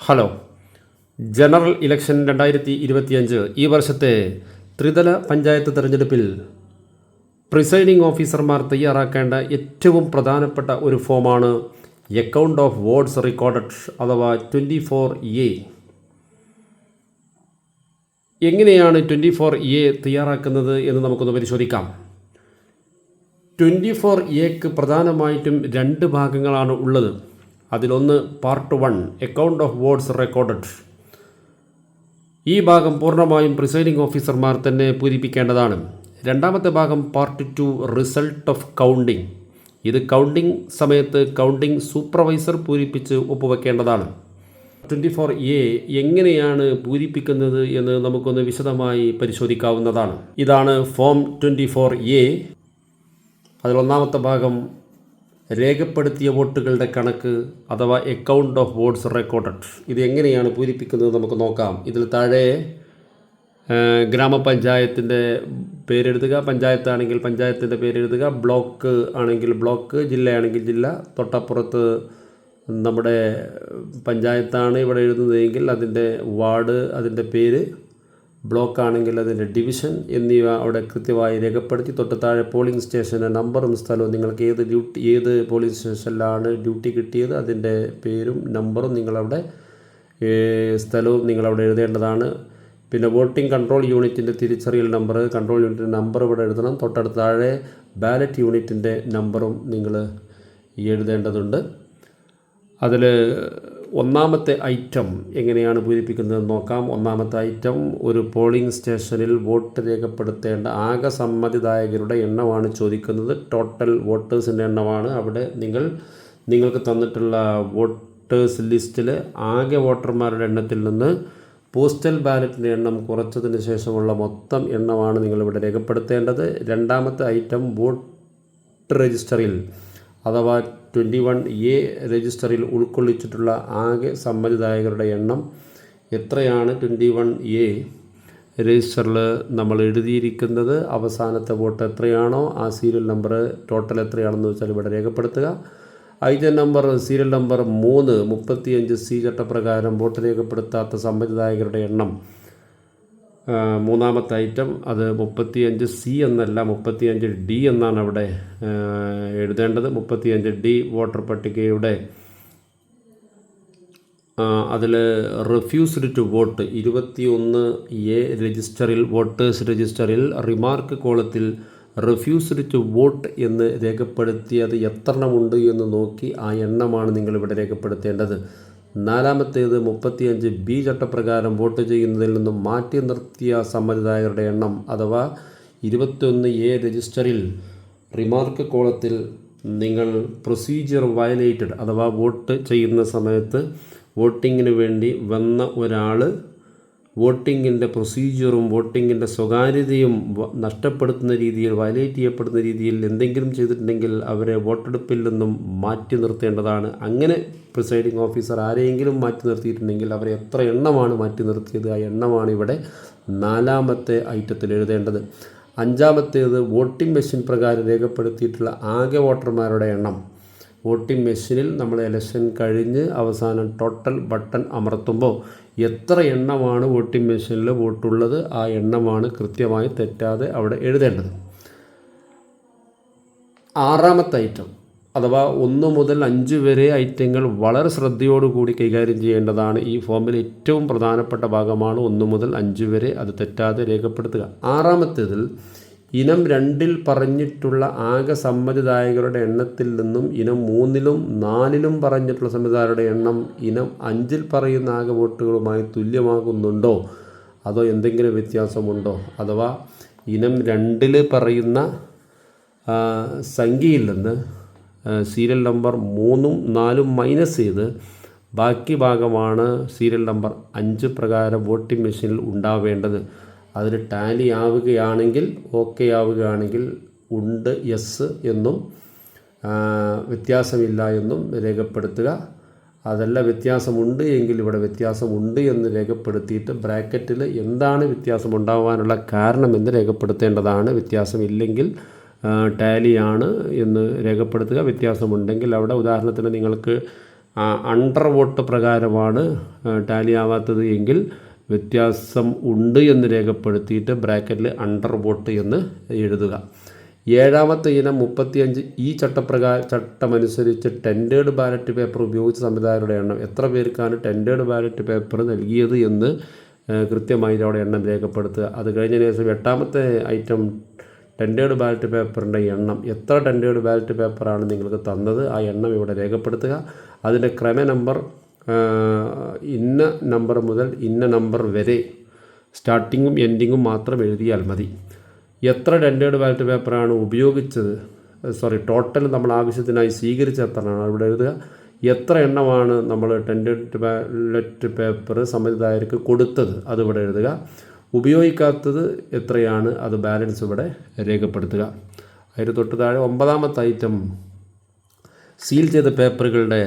Hello. General election 2025 ഈ വർഷത്തെ ത്രിതല പഞ്ചായത്ത് തെരഞ്ഞെടുപ്പിൽ പ്രിസൈഡിംഗ് ഓഫീസർമാർ തയ്യാറാക്കേണ്ട ഏറ്റവും പ്രധാനപ്പെട്ട ഒരു ഫോമാണ് അക്കൗണ്ട് ഓഫ് വോട്ട്സ് റെക്കോർഡഡ് അഥവാ 24A. എങ്ങനെയാണ് 24A തയ്യാറാക്കുന്നത് എന്ന് നമുക്കൊന്ന് പരിശോധിക്കാം. 24Aക്ക് പ്രധാനമായിട്ടും രണ്ട് ഭാഗങ്ങളാണ് ഉള്ളത്. അതിലൊന്ന് part 1 account of votes recorded. ഈ ഭാഗം പൂർണ്ണമായും പ്രിസൈഡിംഗ് ഓഫീസർമാർ തന്നെ പൂരിപ്പിക്കേണ്ടതാണ്. രണ്ടാമത്തെ ഭാഗം പാർട്ട് 2 റിസൾട്ട് ഓഫ് കൗണ്ടിംഗ്. ഇത് കൗണ്ടിംഗ് സമയത്ത് കൗണ്ടിംഗ് സൂപ്പർവൈസർ പൂരിപ്പിച്ച് ഒപ്പുവെക്കേണ്ടതാണ്. 24A എങ്ങനെയാണ് പൂരിപ്പിക്കുന്നത് എന്ന് നമുക്കൊന്ന് വിശദമായി പരിശോധിക്കാവുന്നതാണ്. ഇതാണ് ഫോം 24A. അതിലൊന്നാമത്തെ ഭാഗം രേഖപ്പെടുത്തിയ വോട്ടുകളുടെ കണക്ക് അഥവാ അക്കൗണ്ട് ഓഫ് വോട്ട്സ് റെക്കോർഡഡ്. ഇത് എങ്ങനെയാണ് പൂരിപ്പിക്കുന്നത് നമുക്ക് നോക്കാം. ഇതിൽ താഴെ ഗ്രാമപഞ്ചായത്തിൻ്റെ പേരെഴുതുക, പഞ്ചായത്താണെങ്കിൽ പഞ്ചായത്തിൻ്റെ പേരെഴുതുക, ബ്ലോക്ക് ആണെങ്കിൽ ബ്ലോക്ക്, ജില്ലയാണെങ്കിൽ ജില്ല, തൊട്ടപ്പുറത്ത് നമ്മുടെ പഞ്ചായത്താണ് ഇവിടെ എഴുതുന്നതെങ്കിൽ അതിൻ്റെ വാർഡ്, അതിൻ്റെ പേര്, ബ്ലോക്ക് ആണെങ്കിൽ അതിൻ്റെ ഡിവിഷൻ എന്നിവ അവിടെ കൃത്യമായി രേഖപ്പെടുത്തി തൊട്ട് താഴെ പോളിംഗ് സ്റ്റേഷൻ്റെ നമ്പറും സ്ഥലവും, നിങ്ങൾക്ക് ഏത് പോളിംഗ് സ്റ്റേഷനിലാണ് ഡ്യൂട്ടി കിട്ടിയത് അതിൻ്റെ പേരും നമ്പറും നിങ്ങളവിടെ സ്ഥലവും നിങ്ങളവിടെ എഴുതേണ്ടതാണ്. പിന്നെ വോട്ടിംഗ് കൺട്രോൾ യൂണിറ്റിൻ്റെ തിരിച്ചറിയൽ നമ്പർ, കൺട്രോൾ യൂണിറ്റിൻ്റെ നമ്പർ ഇവിടെ എഴുതണം. തൊട്ടടുത്ത് താഴെ ബാലറ്റ് യൂണിറ്റിൻ്റെ നമ്പറും നിങ്ങൾ എഴുതേണ്ടതുണ്ട്. അതിൽ ഒന്നാമത്തെ ഐറ്റം എങ്ങനെയാണ് പൂരിപ്പിക്കുന്നത് നോക്കാം. ഒന്നാമത്തെ ഐറ്റം ഒരു പോളിംഗ് സ്റ്റേഷനിൽ വോട്ട് രേഖപ്പെടുത്തേണ്ട ആകെ സമ്മതിദായകരുടെ എണ്ണമാണ് ചോദിക്കുന്നത്. ടോട്ടൽ വോട്ടേഴ്സിൻ്റെ എണ്ണമാണ്. അവിടെ നിങ്ങൾക്ക് തന്നിട്ടുള്ള വോട്ടേഴ്സ് ലിസ്റ്റിൽ ആകെ വോട്ടർമാരുടെ എണ്ണത്തിൽ നിന്ന് പോസ്റ്റൽ ബാലറ്റിൻ്റെ എണ്ണം കുറച്ചതിന് ശേഷമുള്ള മൊത്തം എണ്ണമാണ് നിങ്ങളിവിടെ രേഖപ്പെടുത്തേണ്ടത്. രണ്ടാമത്തെ ഐറ്റം വോട്ട് രജിസ്റ്ററിൽ അഥവാ 21A രജിസ്റ്ററിൽ ഉൾക്കൊള്ളിച്ചിട്ടുള്ള ആകെ സമ്മതിദായകരുടെ എണ്ണം എത്രയാണ് 21A രജിസ്റ്ററിൽ നമ്മൾ എഴുതിയിരിക്കുന്നത്. അവസാനത്തെ വോട്ട് എത്രയാണോ ആ സീരിയൽ നമ്പർ ടോട്ടൽ എത്രയാണെന്ന് വെച്ചാൽ ഇവിടെ രേഖപ്പെടുത്തുക. Item number serial number 35C ചട്ടപ്രകാരം വോട്ട് രേഖപ്പെടുത്താത്ത സമ്മതിദായകരുടെ എണ്ണം. മൂന്നാമത്തെ ഐറ്റം അത് 35C എന്നല്ല 35D എന്നാണ് അവിടെ എഴുതേണ്ടത്. 35D വോട്ടർ പട്ടികയുടെ അതിൽ റിഫ്യൂസ്ഡ് ടു വോട്ട് 21A രജിസ്റ്ററിൽ വോട്ടേഴ്സ് രജിസ്റ്ററിൽ റിമാർക്ക് കോളത്തിൽ റിഫ്യൂസ്ഡ് ടു വോട്ട് എന്ന് രേഖപ്പെടുത്തിയത് എത്രണ്ണമുണ്ട് എന്ന് നോക്കി ആ എണ്ണമാണ് നിങ്ങളിവിടെ രേഖപ്പെടുത്തേണ്ടത്. നാലാമത്തേത് 35B ചട്ടപ്രകാരം വോട്ട് ചെയ്യുന്നതിൽ നിന്നും മാറ്റി നിർത്തിയ സമ്മതിദായകരുടെ എണ്ണം അഥവാ 21A രജിസ്റ്ററിൽ റിമാർക്ക് കോളത്തിൽ നിങ്ങൾ പ്രൊസീജിയർ വയലേറ്റഡ് അഥവാ വോട്ട് ചെയ്യുന്ന സമയത്ത് വോട്ടിങ്ങിന് വേണ്ടി വന്ന ഒരാൾ വോട്ടിങ്ങിൻ്റെ പ്രൊസീജിയറും വോട്ടിങ്ങിൻ്റെ സ്വകാര്യതയും നഷ്ടപ്പെടുത്തുന്ന രീതിയിൽ വയലേറ്റ് ചെയ്യപ്പെടുന്ന രീതിയിൽ എന്തെങ്കിലും ചെയ്തിട്ടുണ്ടെങ്കിൽ അവരെ വോട്ടെടുപ്പിൽ നിന്നും മാറ്റി നിർത്തേണ്ടതാണ്. അങ്ങനെ പ്രിസൈഡിംഗ് ഓഫീസർ ആരെയെങ്കിലും മാറ്റി നിർത്തിയിട്ടുണ്ടെങ്കിൽ അവരെ എത്ര എണ്ണമാണ് മാറ്റി നിർത്തിയത് ആ എണ്ണമാണ് ഇവിടെ നാലാമത്തെ ഐറ്റത്തിൽ എഴുതേണ്ടത്. അഞ്ചാമത്തേത് വോട്ടിംഗ് മെഷീൻ പ്രകാരം രേഖപ്പെടുത്തിയിട്ടുള്ള ആകെ വോട്ടർമാരുടെ എണ്ണം. വോട്ടിംഗ് മെഷീനിൽ നമ്മൾ ഇലക്ഷൻ കഴിഞ്ഞ് അവസാനം ടോട്ടൽ ബട്ടൺ അമർത്തുമ്പോൾ എത്ര എണ്ണമാണ് വോട്ടിംഗ് മെഷീനിൽ വോട്ടുള്ളത് ആ എണ്ണമാണ് കൃത്യമായി തെറ്റാതെ അവിടെ എഴുതേണ്ടത്. ആറാമത്തെ ഐറ്റം അഥവാ 1 മുതൽ 5 വരെ ഐറ്റങ്ങൾ വളരെ ശ്രദ്ധയോടുകൂടി കൈകാര്യം ചെയ്യേണ്ടതാണ്. ഈ ഫോമിൽ ഏറ്റവും പ്രധാനപ്പെട്ട ഭാഗമാണ് 1 മുതൽ 5 വരെ, അത് തെറ്റാതെ രേഖപ്പെടുത്തുക. ആറാമത്തേതിൽ ഇനം 2ൽ പറഞ്ഞിട്ടുള്ള ആകെ സമ്മതിദായകരുടെ എണ്ണത്തിൽ നിന്നും ഇനം 3ലും 4ലും പറഞ്ഞിട്ടുള്ള സമ്മതിദായകരുടെ എണ്ണം ഇനം 5ൽ പറയുന്ന ആകെ വോട്ടുകളുമായി തുല്യമാകുന്നുണ്ടോ അതോ എന്തെങ്കിലും വ്യത്യാസമുണ്ടോ, അഥവാ ഇനം 2ൽ പറയുന്ന സംഖ്യയിൽ നിന്ന് സീരിയൽ നമ്പർ 3ഉം 4ഉം മൈനസ് ചെയ്ത് ബാക്കി ഭാഗമാണ് സീരിയൽ നമ്പർ 5 പ്രകാരം വോട്ടിംഗ് മെഷീനിൽ ഉണ്ടാവേണ്ടത്. അതിൽ ടാലി ആവുകയാണെങ്കിൽ ഓക്കെ ആവുകയാണെങ്കിൽ ഉണ്ട് യെസ് എന്നും വ്യത്യാസമില്ല എന്നും രേഖപ്പെടുത്തുക. അതല്ല വ്യത്യാസമുണ്ട് എങ്കിൽ ഇവിടെ വ്യത്യാസമുണ്ട് എന്ന് രേഖപ്പെടുത്തിയിട്ട് ബ്രാക്കറ്റിൽ എന്താണ് വ്യത്യാസം ഉണ്ടാവാനുള്ള കാരണം എന്ന് രേഖപ്പെടുത്തേണ്ടതാണ്. വ്യത്യാസമില്ലെങ്കിൽ ടാലിയാണ് എന്ന് രേഖപ്പെടുത്തുക. വ്യത്യാസമുണ്ടെങ്കിൽ അവിടെ ഉദാഹരണത്തിന് നിങ്ങൾക്ക് അണ്ടർ വോട്ട് പ്രകാരമാണ് ടാലി ആവാത്തത് എങ്കിൽ വ്യത്യാസം ഉണ്ട് എന്ന് രേഖപ്പെടുത്തിയിട്ട് ബ്രാക്കറ്റിൽ അണ്ടർ വോട്ട് എന്ന് എഴുതുക. 7ാമത്തെ ഇനം 35 ഈ ചട്ടമനുസരിച്ച് ടെൻഡേർഡ് ബാലറ്റ് പേപ്പർ ഉപയോഗിച്ച സംവിധായകരുടെ എണ്ണം. എത്ര പേർക്കാണ് ടെൻഡേർഡ് ബാലറ്റ് പേപ്പർ നൽകിയത് എന്ന് കൃത്യമായി അവിടെ എണ്ണം രേഖപ്പെടുത്തുക. അത് കഴിഞ്ഞതിന് ശേഷം 8ാമത്തെ ഐറ്റം ടെൻഡേർഡ് ബാലറ്റ് പേപ്പറിൻ്റെ എണ്ണം. എത്ര ടെൻഡേർഡ് ബാലറ്റ് പേപ്പറാണ് നിങ്ങൾക്ക് തന്നത്, ആ എണ്ണം ഇവിടെ രേഖപ്പെടുത്തുക. അതിൻ്റെ ക്രമ നമ്പർ ഇന്ന നമ്പർ മുതൽ ഇന്ന നമ്പർ വരെ സ്റ്റാർട്ടിങ്ങും എൻഡിങ്ങും മാത്രം എഴുതിയാൽ മതി. എത്ര ടെൻഡേർഡ് ബാലറ്റ് പേപ്പറാണ് ഉപയോഗിച്ചത്, ടോട്ടൽ നമ്മൾ ആവശ്യത്തിനായി സ്വീകരിച്ച എത്രയാണ് ഇവിടെ എഴുതുക. എത്ര എണ്ണമാണ് നമ്മൾ ടെൻഡേർഡ് ബാലറ്റ് പേപ്പർ സമ്മതിദായകർക്ക് കൊടുത്തത്, അതിവിടെ എഴുതുക. ഉപയോഗിക്കാത്തത് എത്രയാണ്, അത് ബാലൻസ് ഇവിടെ രേഖപ്പെടുത്തുക. അതിന് തൊട്ട് താഴെ 9ാമത്തെ ഐറ്റം സീൽ ചെയ്ത പേപ്പറുകളുടെ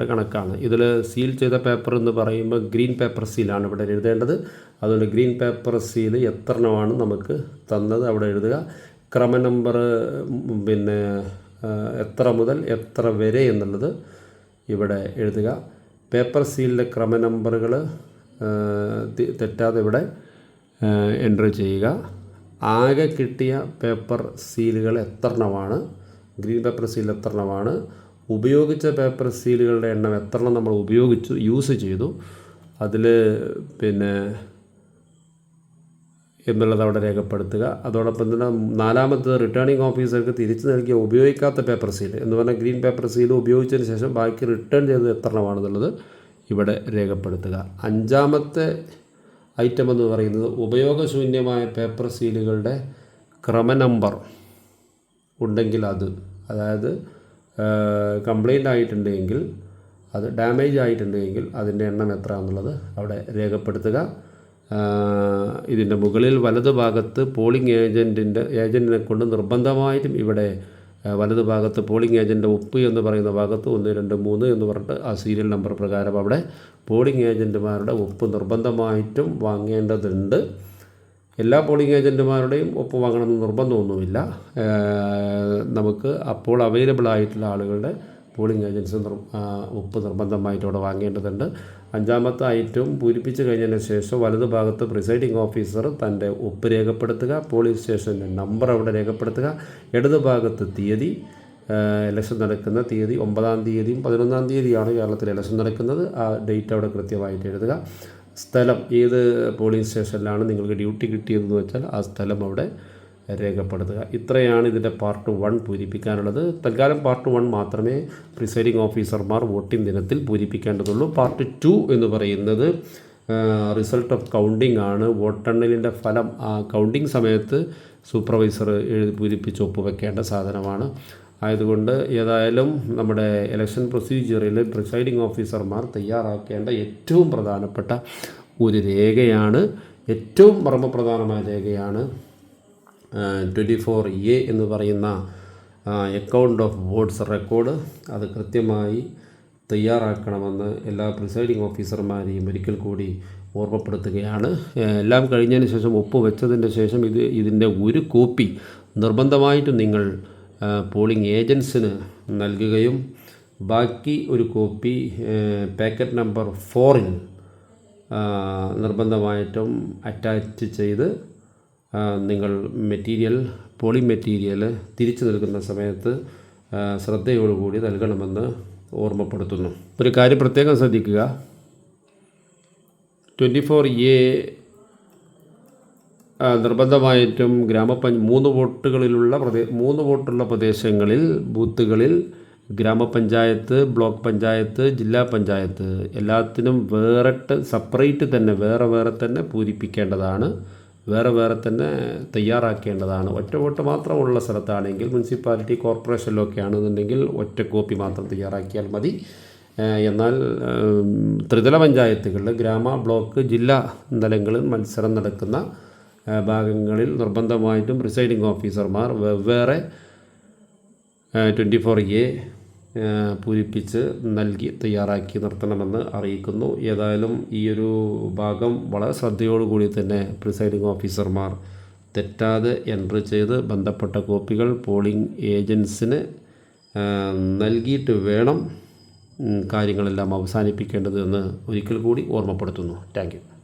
കണക്കാണ്. ഇതിൽ സീൽ ചെയ്ത പേപ്പർ എന്ന് പറയുമ്പോൾ ഗ്രീൻ പേപ്പർ സീലാണ് ഇവിടെ എഴുതേണ്ടത്. അതുകൊണ്ട് ഗ്രീൻ പേപ്പർ സീൽ എത്രണ്ണമാണ് നമുക്ക് തന്നത് അവിടെ എഴുതുക. ക്രമ നമ്പർ എത്ര മുതൽ എത്ര വരെ എന്നുള്ളത് ഇവിടെ എഴുതുക. പേപ്പർ സീലിൻ്റെ ക്രമ നമ്പറുകൾ തെറ്റാതെ ഇവിടെ എൻ്റർ ചെയ്യുക. ആകെ കിട്ടിയ പേപ്പർ സീലുകൾ എത്രണ്ണമാണ്, ഗ്രീൻ പേപ്പർ സീൽ എത്രണ്ണമാണ്, ഉപയോഗിച്ച പേപ്പർ സീലുകളുടെ എണ്ണം എത്രണ്ണം നമ്മൾ യൂസ് ചെയ്തു, അതിൽ എന്നുള്ളത് അവിടെ രേഖപ്പെടുത്തുക. അതോടൊപ്പം തന്നെ 4ാമത്തത് റിട്ടേണിംഗ് ഓഫീസർക്ക് തിരിച്ചു നൽകിയ ഉപയോഗിക്കാത്ത പേപ്പർ സീൽ എന്ന് പറഞ്ഞാൽ ഗ്രീൻ പേപ്പർ സീൽ ഉപയോഗിച്ചതിന് ശേഷം ബാക്കി റിട്ടേൺ ചെയ്തത് എത്രണ്ണമാണെന്നുള്ളത് ഇവിടെ രേഖപ്പെടുത്തുക. 5ാമത്തെ ഐറ്റം എന്ന് പറയുന്നത് ഉപയോഗശൂന്യമായ പേപ്പർ സീലുകളുടെ ക്രമ നമ്പർ ഉണ്ടെങ്കിൽ അതായത് കംപ്ലൈൻ്റ് ആയിട്ടുണ്ടെങ്കിൽ, അത് ഡാമേജ് ആയിട്ടുണ്ടെങ്കിൽ അതിൻ്റെ എണ്ണം എത്ര എന്നുള്ളത് അവിടെ രേഖപ്പെടുത്തുക. ഇതിൻ്റെ മുകളിൽ വലതു ഭാഗത്ത് പോളിംഗ് ഏജൻറ്റിനെ കൊണ്ട് നിർബന്ധമായിട്ടും ഇവിടെ വലതു ഭാഗത്ത് പോളിംഗ് ഏജൻ്റ് ഒപ്പ് എന്ന് പറയുന്ന ഭാഗത്ത് 1, 2, 3 എന്ന് പറഞ്ഞിട്ട് ആ സീരിയൽ നമ്പർ പ്രകാരം അവിടെ പോളിംഗ് ഏജൻറ്റുമാരുടെ ഒപ്പ് നിർബന്ധമായിട്ടും വാങ്ങേണ്ടതുണ്ട്. എല്ലാ പോളിംഗ് ഏജൻറ്റുമാരുടെയും ഒപ്പ് വാങ്ങണമെന്ന് നിർബന്ധമൊന്നുമില്ല. നമുക്ക് അപ്പോൾ അവൈലബിൾ ആയിട്ടുള്ള ആളുകളുടെ പോളിംഗ് ഏജൻറ്റ്സ് ഒപ്പ് നിർബന്ധമായിട്ട് അവിടെ വാങ്ങേണ്ടതുണ്ട്. 5ാമത്തെ ഐറ്റം പൂരിപ്പിച്ച് കഴിഞ്ഞതിന് ശേഷം വലതു ഭാഗത്ത് പ്രിസൈഡിംഗ് ഓഫീസർ തൻ്റെ ഒപ്പ് രേഖപ്പെടുത്തുക. പോളിംഗ് സ്റ്റേഷൻ്റെ നമ്പർ അവിടെ രേഖപ്പെടുത്തുക. ഇടതു ഭാഗത്ത് തീയതി, ഇലക്ഷൻ നടക്കുന്ന തീയതി 9-ാം തീയതിയും 11-ാം തീയതിയാണ് കേരളത്തിൽ ഇലക്ഷൻ നടക്കുന്നത്. ആ ഡേറ്റ് അവിടെ കൃത്യമായിട്ട് എഴുതുക. സ്ഥലം, ഏത് പോളിംഗ് സ്റ്റേഷനിലാണ് നിങ്ങൾക്ക് ഡ്യൂട്ടി കിട്ടിയതെന്ന് വെച്ചാൽ ആ സ്ഥലം അവിടെ രേഖപ്പെടുത്തുക. ഇത്രയാണ് ഇതിൻ്റെ പാർട്ട് 1 പൂരിപ്പിക്കാനുള്ളത്. തൽക്കാലം പാർട്ട് 1 മാത്രമേ പ്രിസൈഡിംഗ് ഓഫീസർമാർ വോട്ടിംഗ് ദിനത്തിൽ പൂരിപ്പിക്കേണ്ടതുള്ളൂ. പാർട്ട് 2 എന്ന് പറയുന്നത് റിസൾട്ട് ഓഫ് കൗണ്ടിംഗ് ആണ്. വോട്ടെണ്ണലിൻ്റെ ഫലം ആ കൗണ്ടിംഗ് സമയത്ത് സൂപ്പർവൈസർ പൂരിപ്പിച്ച് ഒപ്പുവെക്കേണ്ട സാധനമാണ്. ആയതുകൊണ്ട് ഏതായാലും നമ്മുടെ ഇലക്ഷൻ പ്രൊസീജിയറിൽ പ്രിസൈഡിംഗ് ഓഫീസർമാർ തയ്യാറാക്കേണ്ട ഏറ്റവും പ്രധാനപ്പെട്ട ഒരു രേഖയാണ്, ഏറ്റവും മർമ്മപ്രധാനമായ രേഖയാണ് 24A എന്ന് പറയുന്ന അക്കൗണ്ട് ഓഫ് വോട്ട്സ് റെക്കോർഡ്. അത് കൃത്യമായി തയ്യാറാക്കണമെന്ന് എല്ലാ പ്രിസൈഡിംഗ് ഓഫീസർമാരെയും ഒരിക്കൽ കൂടി ഓർമ്മപ്പെടുത്തുകയാണ്. എല്ലാം കഴിഞ്ഞതിന് ശേഷം ഒപ്പ് വെച്ചതിൻ്റെ ശേഷം ഇതിൻ്റെ ഒരു കോപ്പി നിർബന്ധമായിട്ടും നിങ്ങൾ പോളിംഗ് ഏജൻസിന് നൽകുകയും ബാക്കി ഒരു കോപ്പി പാക്കറ്റ് നമ്പർ 4-ൽ നിർബന്ധമായിട്ടും അറ്റാച്ച് ചെയ്ത് നിങ്ങൾ പോളിംഗ് മെറ്റീരിയൽ തിരിച്ചു നൽകുന്ന സമയത്ത് ശ്രദ്ധയോടുകൂടി നൽകണമെന്ന് ഓർമ്മപ്പെടുത്തുന്നു. ഒരു കാര്യം പ്രത്യേകം ശ്രദ്ധിക്കുക, 24A നിർബന്ധമായിട്ടും 3 വോട്ടുള്ള പ്രദേശങ്ങളിൽ ബൂത്തുകളിൽ ഗ്രാമപഞ്ചായത്ത്, ബ്ലോക്ക് പഞ്ചായത്ത്, ജില്ലാ പഞ്ചായത്ത് എല്ലാത്തിനും സെപ്പറേറ്റ് തന്നെ വേറെ തന്നെ പൂരിപ്പിക്കേണ്ടതാണ്, വേറെ തന്നെ തയ്യാറാക്കേണ്ടതാണ്. ഒറ്റ വോട്ട് മാത്രമുള്ള സ്ഥലത്താണെങ്കിൽ മുനിസിപ്പാലിറ്റി കോർപ്പറേഷനിലൊക്കെ ആണെന്നുണ്ടെങ്കിൽ ഒറ്റ കോപ്പി മാത്രം തയ്യാറാക്കിയാൽ മതി. എന്നാൽ ത്രിതല പഞ്ചായത്തുകളിൽ ബ്ലോക്ക്, ജില്ലാ തലങ്ങളിൽ മത്സരം നടക്കുന്ന ഭാഗങ്ങളിൽ നിർബന്ധമായിട്ടും പ്രിസൈഡിംഗ് ഓഫീസർമാർ വെവ്വേറെ 24A പൂരിപ്പിച്ച് നൽകി തയ്യാറാക്കി നിർത്തണമെന്ന് അറിയിക്കുന്നു. ഏതായാലും ഈ ഒരു ഭാഗം വളരെ ശ്രദ്ധയോടുകൂടി തന്നെ പ്രിസൈഡിംഗ് ഓഫീസർമാർ തെറ്റാതെ എൻട്രി ചെയ്ത് ബന്ധപ്പെട്ട കോപ്പികൾ പോളിംഗ് ഏജൻസിന് നൽകിയിട്ട് വേണം കാര്യങ്ങളെല്ലാം അവസാനിപ്പിക്കേണ്ടത് എന്ന് ഒരിക്കൽ കൂടി ഓർമ്മപ്പെടുത്തുന്നു. Thank you.